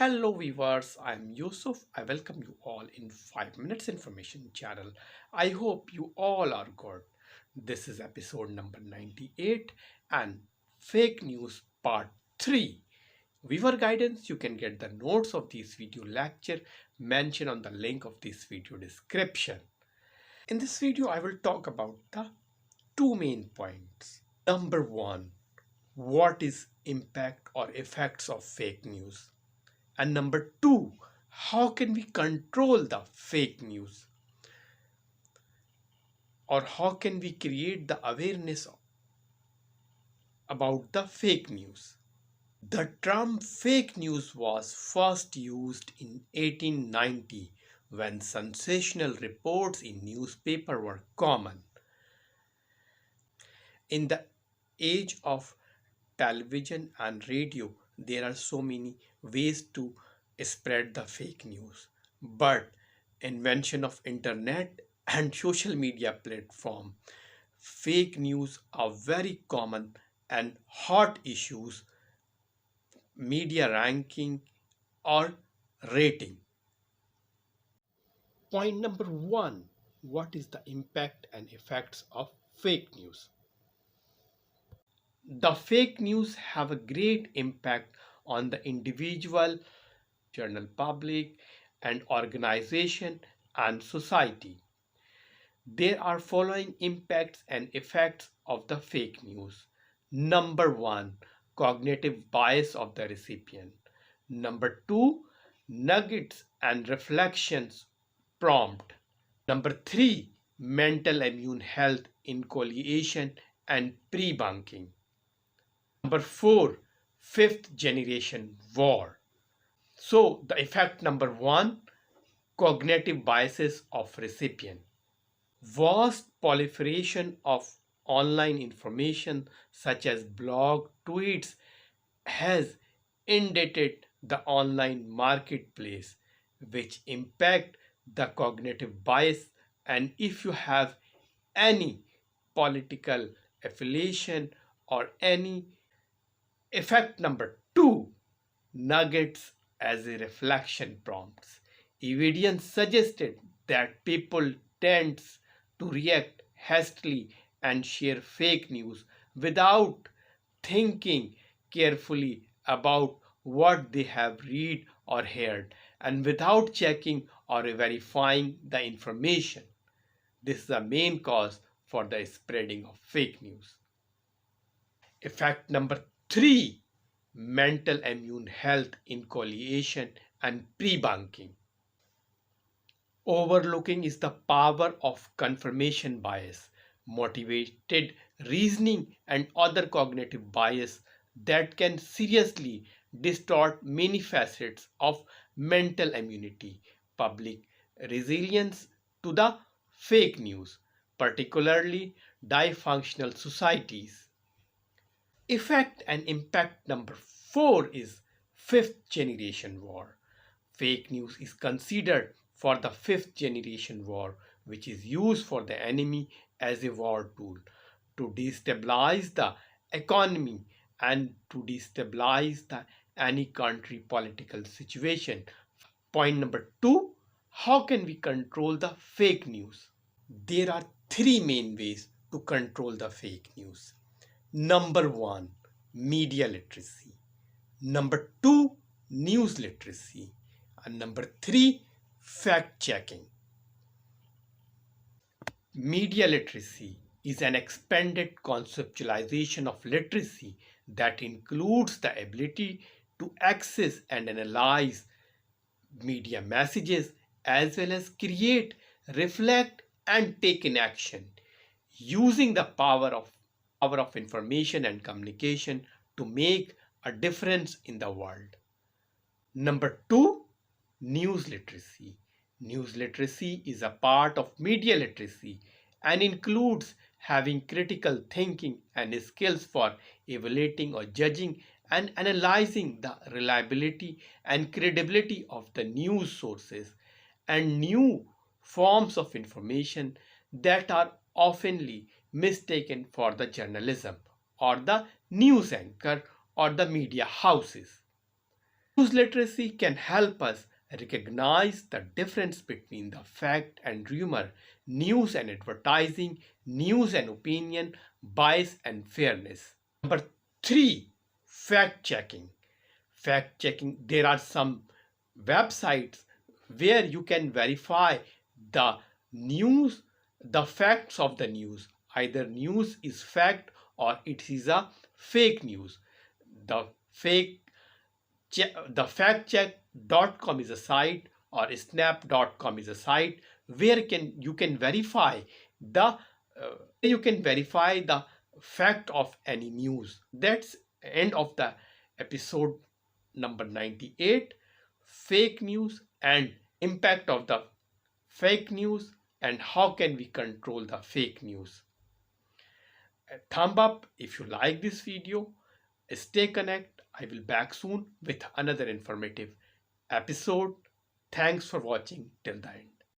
Hello viewers, I am Yusuf. I welcome you all in 5 Minutes Information channel. I hope you all are good. This is episode number 98 and fake news part 3. Viewer guidance, you can get the notes of this video lecture mentioned on the link of this video description. In this video, I will talk about the two main points. Number 1, what is impact or effects of fake news? And number 2, how can we control the fake news? Or how can we create the awareness about the fake news? The term fake news was first used in 1890 when sensational reports in newspaper were common. In the age of television and radio, there are so many ways to spread the fake news, but invention of internet and social media platform, fake news are very common and hot issues, media ranking or rating. Point number 1, what is the impact and effects of fake news? The fake news have a great impact on the individual, general public, and organization and society. There are following impacts and effects of the fake news. Number 1, cognitive bias of the recipient. Number 2, nuggets and reflections prompt. Number 3, mental immune health incoalition and pre-bunking. Number 4, fifth generation war. So the effect number 1, cognitive biases of recipient. Vast proliferation of online information such as blog, tweets has inundated the online marketplace, which impact the cognitive bias. And if you have any political affiliation or any effect number 2, nuggets as a reflection prompts. Evidence suggested that people tend to react hastily and share fake news without thinking carefully about what they have read or heard and without checking or verifying the information. This is the main cause for the spreading of fake news. Effect number 3, mental immune health incoalition and pre-bunking. Overlooking is the power of confirmation bias, motivated reasoning, and other cognitive bias that can seriously distort many facets of mental immunity, public resilience to the fake news, particularly dysfunctional societies. Effect and impact number 4 is fifth generation war. Fake news is considered for the fifth generation war, which is used for the enemy as a war tool to destabilize the economy and to destabilize any country political situation. Point number 2, how can we control the fake news? There are 3 main ways to control the fake news. Number 1, media literacy. Number 2, news literacy. And number 3, fact checking. Media literacy is an expanded conceptualization of literacy that includes the ability to access and analyze media messages as well as create, reflect, and take in action using the power of information and communication to make a difference in the world. Number 2, news literacy. News literacy is a part of media literacy and includes having critical thinking and skills for evaluating or judging and analyzing the reliability and credibility of the news sources and new forms of information that are oftenly mistaken for the journalism or the news anchor or the media houses. News literacy can help us recognize the difference between the fact and rumor, news and advertising, news and opinion, bias and fairness. Number three, fact checking. Fact checking, there are some websites where you can verify the news, the facts of the news. Either news is fact or it is a fake news. The fake the factcheck.com is a site, or snap.com is a site where you can verify the fact of any news. That's end of the episode number 98, fake news and impact of the fake news and how can we control the fake news. A thumb up if you like this video. Stay connected. I will back soon with another informative episode. Thanks for watching till the end.